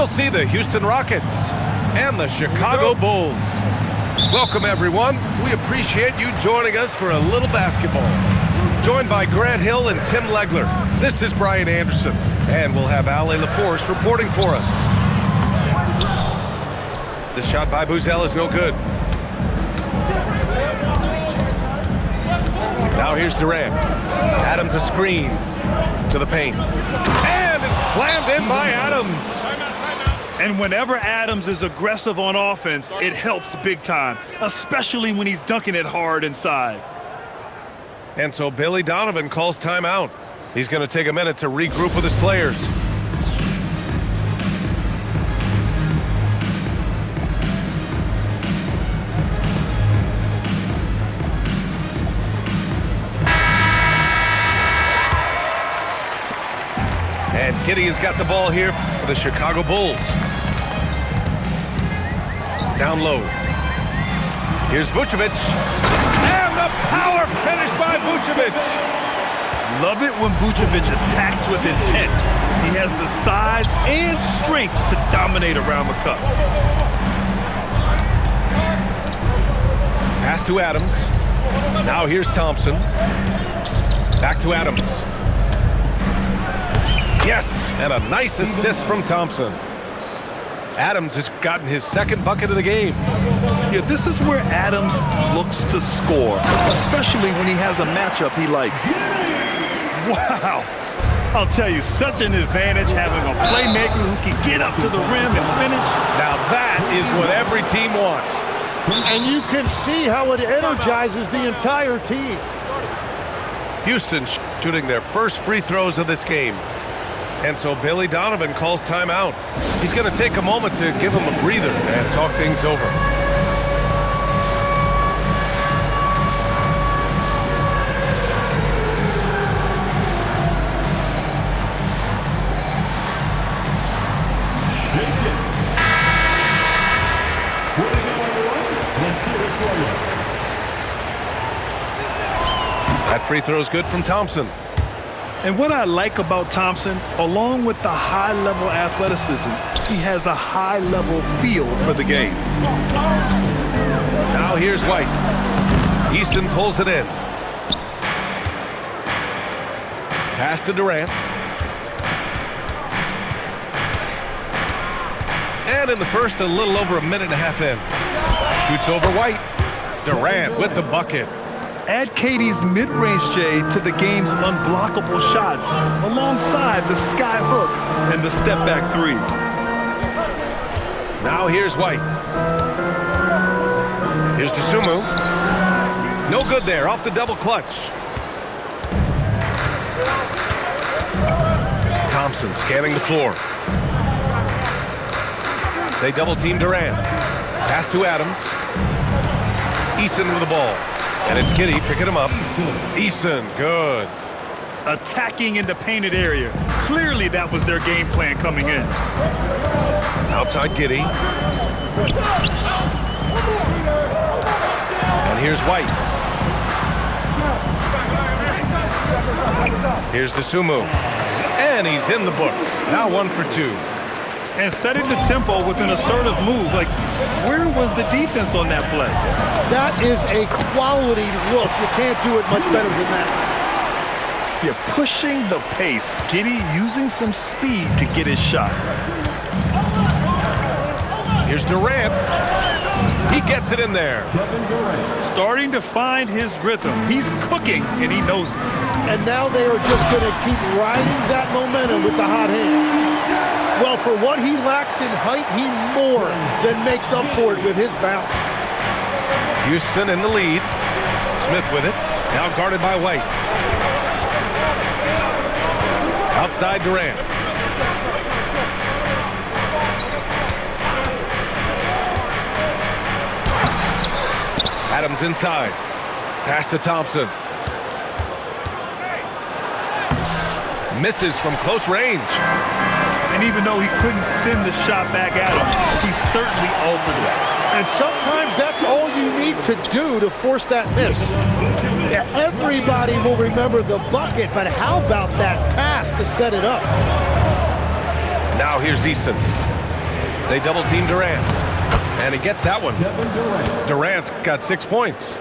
we'll see the Houston Rockets and the Chicago Bulls. Welcome, everyone. We appreciate you joining us for a little basketball. Joined by Grant Hill and Tim Legler, this is Brian Anderson, and we'll have Ale LaForce reporting for us. The shot by Buzzell is no good. Now here's Durant. Adams a screen to the paint. And it's slammed in by Adams. And whenever Adams is aggressive on offense, it helps big time, especially when he's dunking it hard inside. And so Billy Donovan calls timeout. He's going to take a minute to regroup with his players. And Giddey has got the ball here for the Chicago Bulls. Down low. Here's Vucevic. And the power finish by Vucevic. Love it when Vucevic attacks with intent. He has the size and strength to dominate around the cup. Pass to Adams. Now here's Thompson. Back to Adams. Yes, and a nice assist from Thompson. Adams has gotten his second bucket of the game. Yeah, this is where Adams looks to score, especially when he has a matchup he likes. Wow. I'll tell you, such an advantage having a playmaker who can get up to the rim and finish. Now that is what every team wants. And you can see how it energizes the entire team. Houston shooting their first free throws of this game. And so Billy Donovan calls timeout. He's going to take a moment to give him a breather and talk things over. That free throw is good from Thompson. And what I like about Thompson, along with the high-level athleticism, he has a high-level feel for the game. Now here's White. Easton pulls it in. Pass to Durant. And in the first, a little over a minute and a half in. Shoots over White. Durant with the bucket. Add KD's mid-range J to the game's unblockable shots alongside the sky hook and the step-back three. Now here's White. Here's Dosunmu. No good there, off the double clutch. Thompson scanning the floor. They double-team Durant. Pass to Adams. Easton with the ball. And it's Giddey picking him up. Easton, good. Attacking in the painted area. Clearly that was their game plan coming in. Outside Giddey. And here's White. Here's Dosunmu. And he's in the books. Now 1 for 2. And setting the tempo with an assertive move. Like, where was the defense on that play? That is a quality look. You can't do it much better than that. You're pushing the pace. Giddey using some speed to get his shot. Here's Durant. He gets it in there. Starting to find his rhythm. He's cooking, and he knows it. And now they are just going to keep riding that momentum with the hot hand. Well, for what he lacks in height, he more than makes up for it with his bounce. Houston in the lead. Smith with it. Now guarded by White. Outside Durant. Adams inside. Pass to Thompson. Misses from close range. And even though he couldn't send the shot back at him, he certainly altered it. And sometimes that's all you need to do to force that miss. Yeah, everybody will remember the bucket, but how about that pass to set it up? Now here's Easton. They double team Durant. And he gets that one. Durant's got 6 points.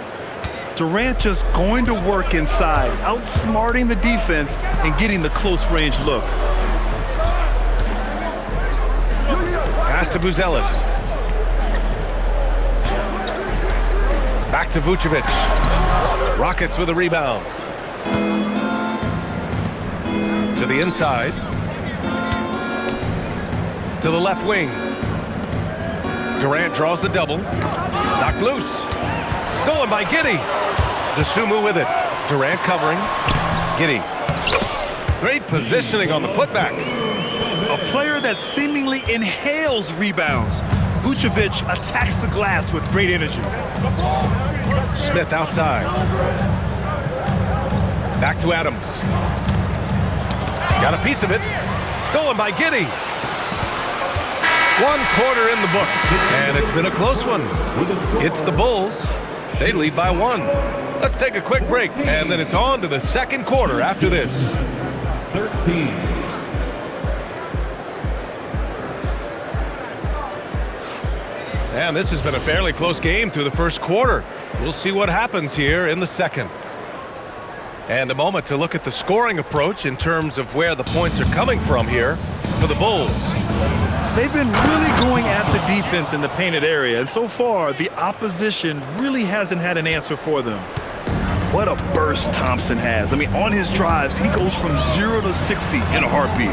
Durant just going to work inside, outsmarting the defense and getting the close range look. Pass to Buzelis. Back to Vucevic. Rockets with a rebound. To the inside. To the left wing. Durant draws the double. Knocked loose. Stolen by Giddey. Dosunmu with it. Durant covering. Giddey. Great positioning on the putback. A player that seemingly inhales rebounds. Vucevic attacks the glass with great energy. Smith outside. Back to Adams. Got a piece of it. Stolen by Giddey. 1 quarter in the books, and it's been a close one. It's the Bulls. They lead by 1. Let's take a quick break, and then it's on to the second quarter after this. 13. And this has been a fairly close game through the first quarter. We'll see what happens here in the second. And a moment to look at the scoring approach in terms of where the points are coming from here for the Bulls. They've been really going at the defense in the painted area, and so far, the opposition really hasn't had an answer for them. What a burst Thompson has. I mean, on his drives, he goes from 0 to 60 in a heartbeat.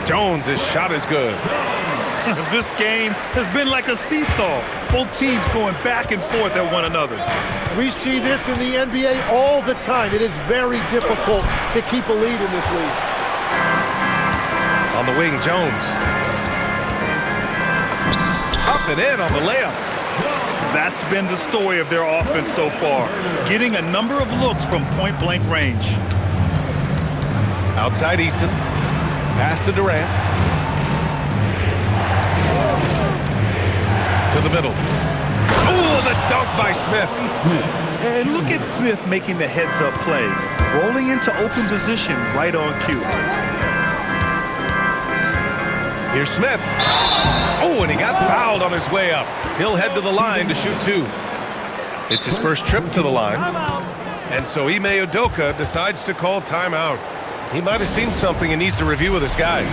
Jones' shot is good. This game has been like a seesaw. Both teams going back and forth at one another. We see this in the NBA all the time. It is very difficult to keep a lead in this league. On the wing, Jones. Up and in on the layup. That's been the story of their offense so far, getting a number of looks from point-blank range. Outside Eason. Pass to Durant. To the middle. Oh, the dunk by Smith. And look at Smith making the heads-up play, rolling into open position right on cue. Here's Smith. Oh, and he got fouled on his way up. He'll head to the line to shoot 2. It's his first trip to the line. And so Ime Udoka decides to call timeout. He might have seen something and needs to review with his guys.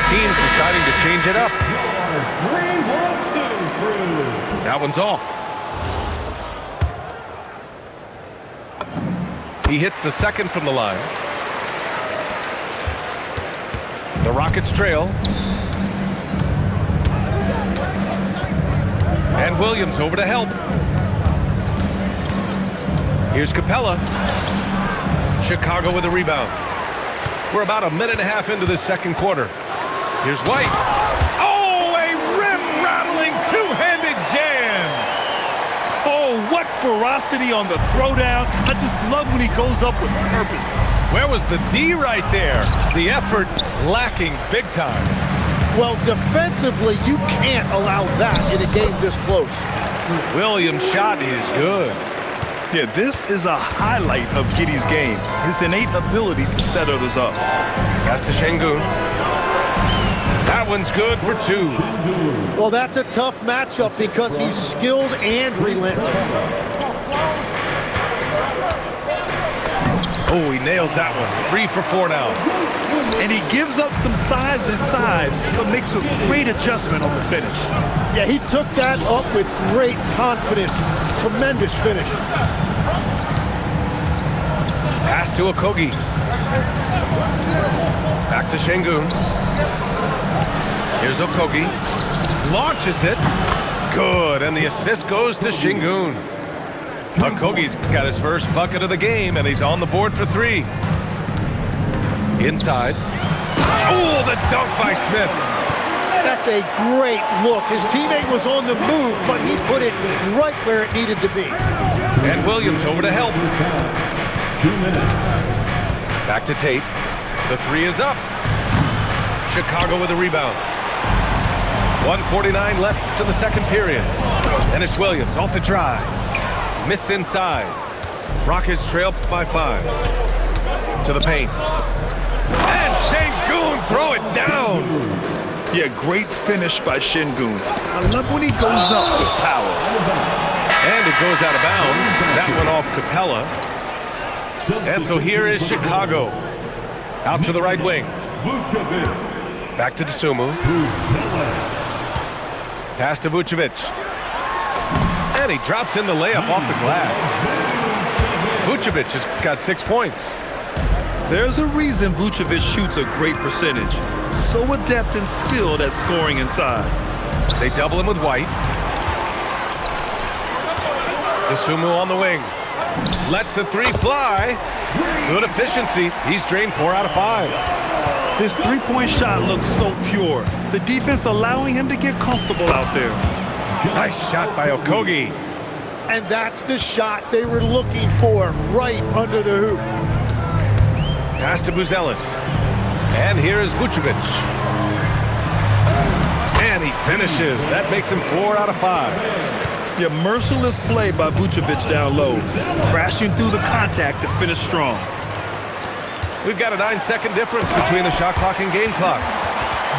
Teams deciding to change it up. That one's off. He hits the second from the line. The Rockets trail. And Williams over to help. Here's Capella. Chicago with a rebound. We're about a minute and a half into this second quarter. Here's White. Oh, a rim-rattling two-handed jam. Oh, what ferocity on the throwdown. I just love when he goes up with purpose. Where was the D right there? The effort lacking big time. Well, defensively, you can't allow that in a game this close. Williams' shot is good. Yeah, this is a highlight of Giddey's game, his innate ability to set others up. Pass to Şengün. That one's good for 2. Well, that's a tough matchup because he's skilled and relentless. Oh, he nails that one. 3 for 4 now. And he gives up some size inside, but makes a great adjustment on the finish. Yeah, he took that up with great confidence. Tremendous finish. Pass to Okogie. Back to Şengün. Here's Okogie. Launches it. Good, and the assist goes to Şengün. Okogie's got his first bucket of the game, and he's on the board for 3. Inside. Oh, the dunk by Smith. That's a great look. His teammate was on the move, but he put it right where it needed to be. And Williams over to help. 2 minutes. Back to Tate. The three is up. Chicago with a rebound. 1:49 left to the second period. And it's Williams off the drive. Missed inside. Rockets trail by 5. To the paint. And Sengun throw it down. Yeah, great finish by Sengun. I love when he goes up with power. And it goes out of bounds. That went off Capella. And so here is Chicago. Out to the right wing. Back to Dosunmu. Pass to Vucevic. And he drops in the layup off the glass. Vucevic has got 6 points. There's a reason Vucevic shoots a great percentage. So adept and skilled at scoring inside. They double him with White. Dosunmu on the wing. Lets the three fly. Good efficiency. He's drained 4 out of 5. His three-point shot looks so pure. The defense allowing him to get comfortable out there. Nice shot by Okogie. And that's the shot they were looking for, right under the hoop. Pass to Buzelis. And here is Vucevic. And he finishes. That makes him 4 out of 5. Yeah, merciless play by Vucevic down low. Crashing through the contact to finish strong. We've got a 9-second difference between the shot clock and game clock.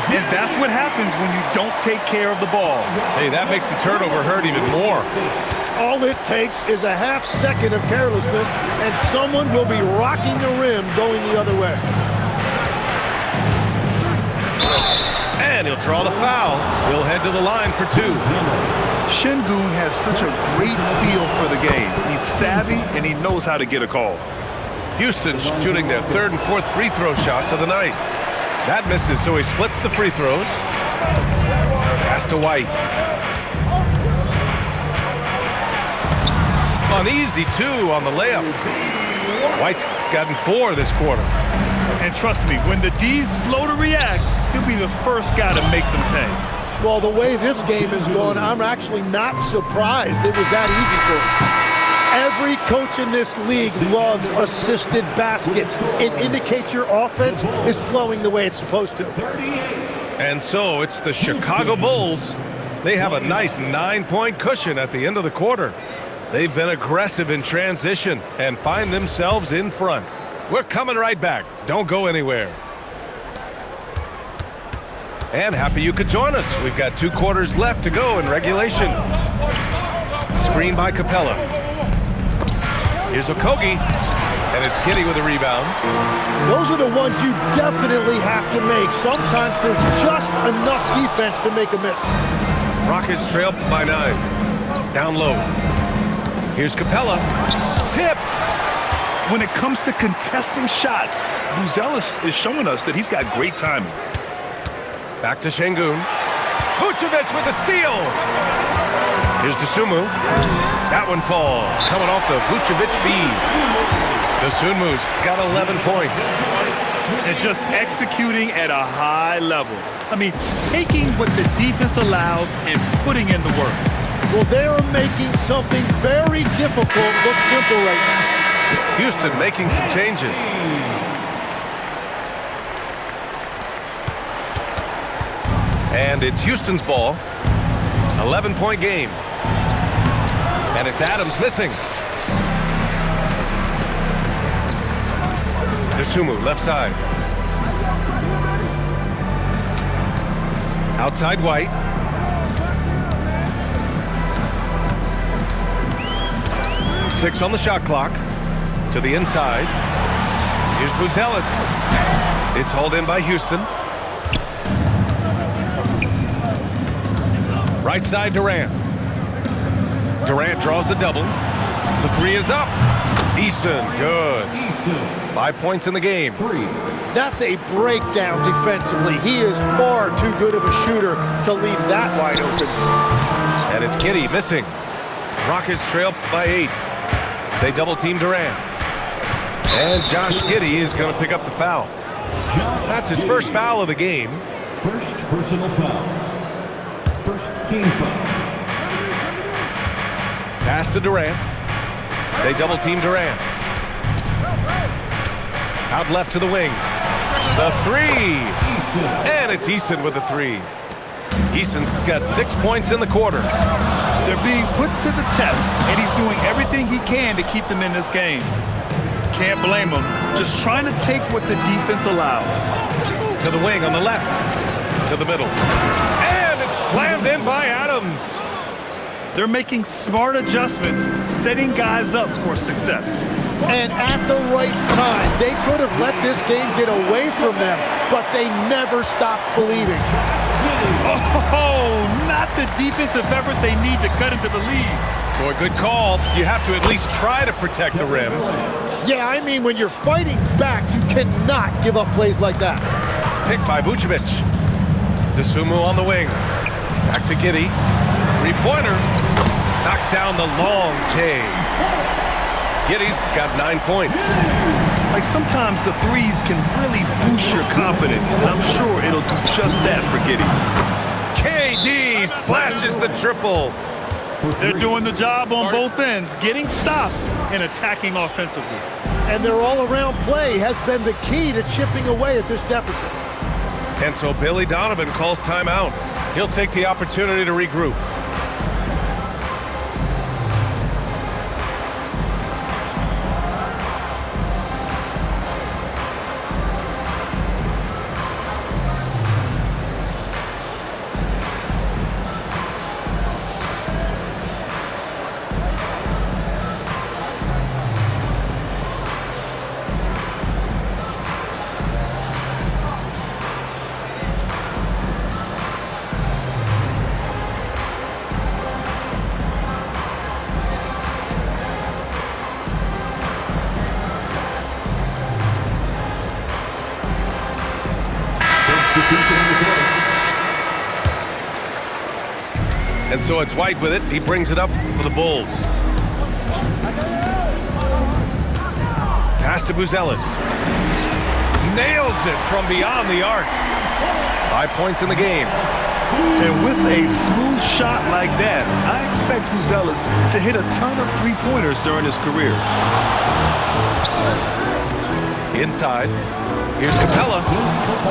And that's what happens when you don't take care of the ball. Hey, that makes the turnover hurt even more. All it takes is a half second of carelessness, and someone will be rocking the rim going the other way. And he'll draw the foul. He'll head to the line for 2. Sengun has such a great feel for the game. He's savvy, and he knows how to get a call. Houston shooting their 3rd and 4th free throw shots of the night. That misses, so he splits the free throws. Pass to White. Uneasy, too, on the layup. White's gotten 4 this quarter. And trust me, when the D's slow to react, he'll be the first guy to make them pay. Well, the way this game is going, I'm actually not surprised it was that easy for him. Every coach in this league loves assisted baskets. It indicates your offense is flowing the way it's supposed to. And so it's the Chicago Bulls. They have a nice 9-point cushion at the end of the quarter. They've been aggressive in transition and find themselves in front. We're coming right back. Don't go anywhere. And happy you could join us. We've got 2 quarters left to go in regulation. Screen by Capella. Here's Okogie, and it's Giddey with a rebound. Those are the ones you definitely have to make. Sometimes there's just enough defense to make a miss. Rockets trail by 9. Down low. Here's Capella. Tipped. When it comes to contesting shots, Buzelis is showing us that he's got great timing. Back to Sengun. Vucevic with a steal. Here's Dosunmu. That one falls. Coming off the Vucevic feed. Dosunmu's got 11 points. And just executing at a high level. I mean, taking what the defense allows and putting in the work. Well, they are making something very difficult look simple right now. Houston making some changes. And it's Houston's ball. 11-point game. And it's Adams missing. Dosunmu, left side. Outside White. Six on the shot clock. To the inside. Here's Buzelis. It's hauled in by Houston. Right side, Durant. Durant draws the double. The three is up. Easton, good. 5 points in the game. That's a breakdown defensively. He is far too good of a shooter to leave that wide open. And it's Giddey missing. Rockets trail by 8. They double team Durant. And Josh Giddey is going to pick up the foul. That's his first foul of the game. First personal foul. Team foul. Pass to Durant. They double team Durant. Out left to the wing. The three. And it's Eason with the three. Eason's got 6 points in the quarter. They're being put to the test, and he's doing everything he can to keep them in this game. Can't blame him. Just trying to take what the defense allows. To the wing on the left. To the middle. And it's slammed in by Adams. They're making smart adjustments, setting guys up for success. And at the right time, they could have let this game get away from them, but they never stopped believing. Oh, not the defensive effort they need to cut into the lead. Boy, good call. You have to at least try to protect the rim. Yeah, I mean, when you're fighting back, you cannot give up plays like that. Picked by Vucevic. Dosunmu on the wing. Back to Giddey. Three-pointer. Knocks down the long J. Giddey's got 9 points. Like sometimes the threes can really boost your confidence, and I'm sure it'll do just that for Giddey. KD splashes the triple. They're doing the job on both ends, getting stops and attacking offensively. And their all-around play has been the key to chipping away at this deficit. And so Billy Donovan calls timeout. He'll take the opportunity to regroup. And so it's White with it. He brings it up for the Bulls. Pass to Buzelis. Nails it from beyond the arc. 5 points in the game. And with a smooth shot like that, I expect Buzelis to hit a ton of three-pointers during his career. Inside. Here's Capella.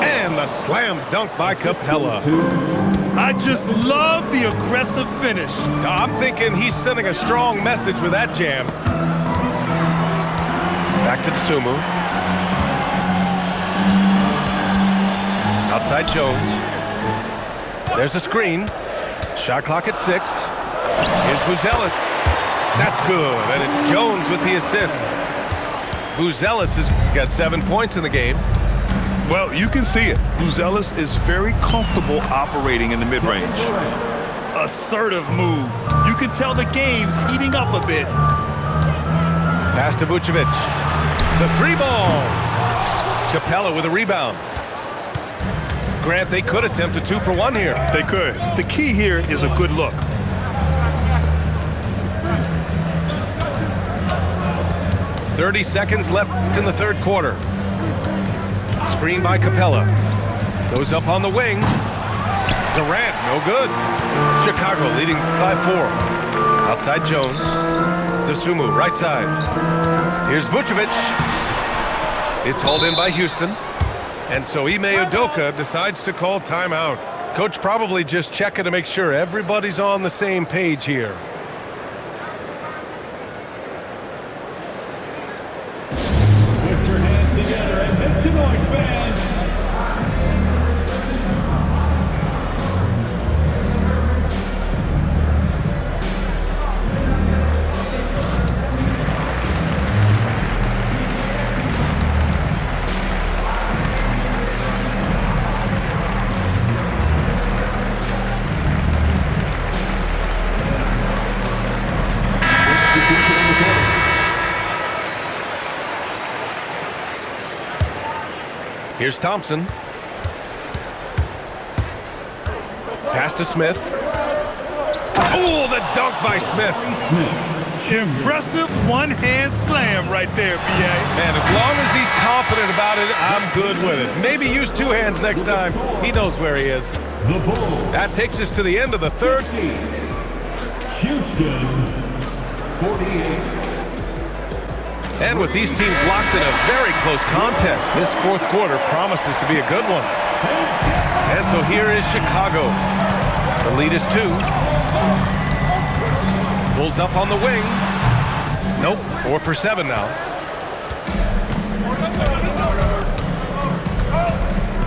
And the slam dunk by Capella. I just love the aggressive finish. I'm thinking he's sending a strong message with that jam. Back to Dosunmu. Outside Jones. There's a screen. Shot clock at 6. Here's Buzelis. That's good. And it's Jones with the assist. Buzelis has got 7 points in the game. Well, you can see it. Buzelis is very comfortable operating in the mid-range. Assertive move. You can tell the game's heating up a bit. Pass to Vucevic. The three ball. Capella with a rebound. Grant, they could attempt a 2 for 1 here. They could. The key here is a good look. .30 seconds left in the third quarter. Screen by Capella. Goes up on the wing. Durant, no good. Chicago leading by 4. Outside Jones. Dosunmu, right side. Here's Vucevic. It's hauled in by Houston. And so Ime Udoka decides to call timeout. Coach probably just checking to make sure everybody's on the same page here. Put your hands together and make some noise, fans. Here's Thompson. Pass to Smith. Oh, the dunk by Smith. Impressive one-hand slam right there, B.A. Man, as long as he's confident about it, I'm good with it. Maybe use 2 hands next time. He knows where he is. The Bulls. That takes us to the end of the third. Houston, 48. And with these teams locked in a very close contest, this fourth quarter promises to be a good one. And so here is Chicago. The lead is 2. Bulls up on the wing. Nope, 4 for 7 now.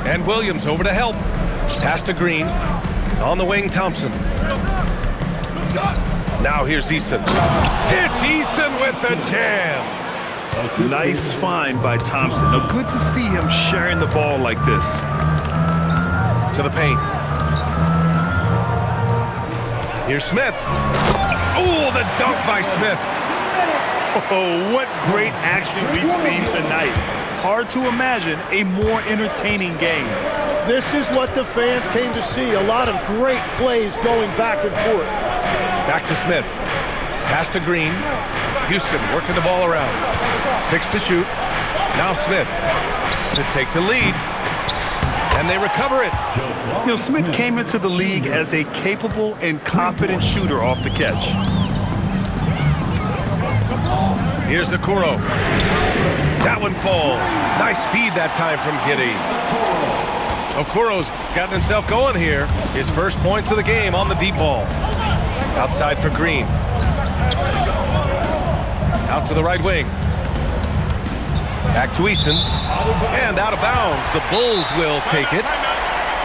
And Williams over to help. Pass to Green. On the wing, Thompson. Now here's Eason. It's Eason with the jam. Nice find by Thompson. Now, good to see him sharing the ball like this. To the paint. Here's Smith. Oh, the dunk by Smith. Oh, what great action we've seen tonight. Hard to imagine a more entertaining game. This is what the fans came to see. A lot of great plays going back and forth. Back to Smith. Pass to Green. Houston working the ball around. 6 to shoot. Now Smith to take the lead. And they recover it. You know, Smith came into the league as a capable and confident shooter off the catch. Here's Okoro. That one falls. Nice feed that time from Giddey. Okoro's gotten himself going here. His first points of the game on the deep ball. Outside for Green. Out to the right wing. Back to Eason. And out of bounds. The Bulls will take it.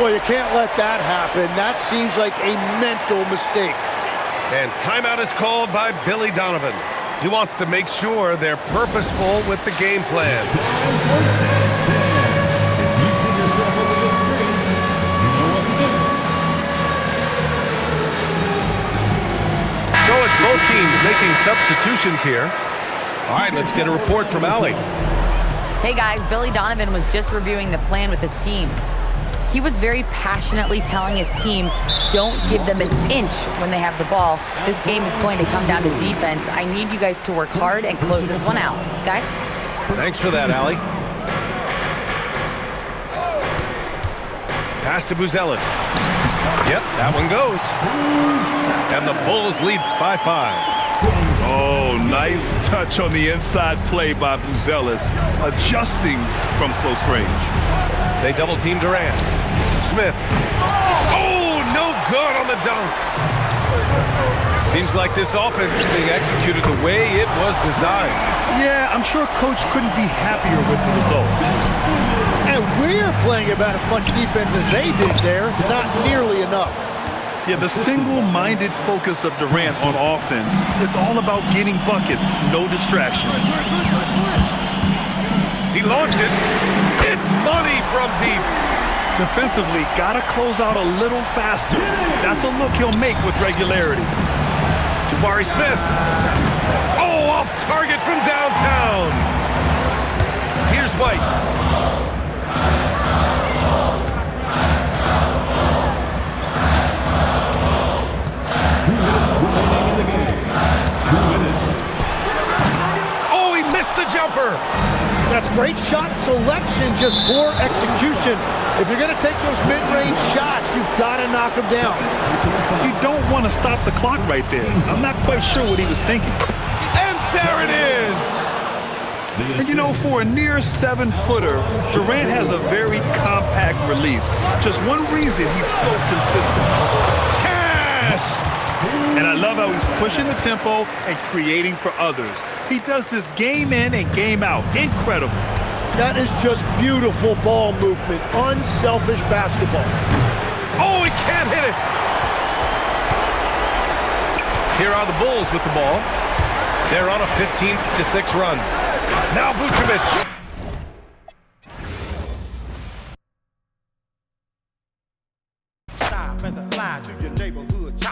Well, you can't let that happen. That seems like a mental mistake. And timeout is called by Billy Donovan. He wants to make sure they're purposeful with the game plan. So it's both teams making substitutions here. All right, let's get a report from Allie. Hey guys, Billy Donovan was just reviewing the plan with his team. He was very passionately telling his team, don't give them an inch when they have the ball. This game is going to come down to defense. I need you guys to work hard and close this one out. Guys? Thanks for that, Allie. Pass to Buzelis. Yep, that one goes. And the Bulls lead by 5. Oh, nice touch on the inside play by Buzelis, adjusting from close range. They double-team Durant. Smith. Oh, no good on the dunk. Seems like this offense is being executed the way it was designed. Yeah, I'm sure Coach couldn't be happier with the results. And we're playing about as much defense as they did there. Not nearly enough. Yeah, the single-minded focus of Durant on offense, it's all about getting buckets, no distractions. He launches. It's money from deep. Defensively, gotta close out a little faster. That's a look he'll make with regularity. Jabari Smith. Oh, off target from downtown. Here's White. Oh, he missed the jumper. That's great shot selection, just poor execution. If you're going to take those mid-range shots, you've got to knock them down. You don't want to stop the clock right there. I'm not quite sure what he was thinking. And there it is. And you know, for a near 7-footer, Durant has a very compact release. Just one reason he's so consistent. Cash! And I love how he's pushing the tempo and creating for others. He does this game in and game out. Incredible. That is just beautiful ball movement. Unselfish basketball. Oh, he can't hit it. Here are the Bulls with the ball. They're on a 15-6 run. Now Vucevic. Stop as I slide through your neighborhood.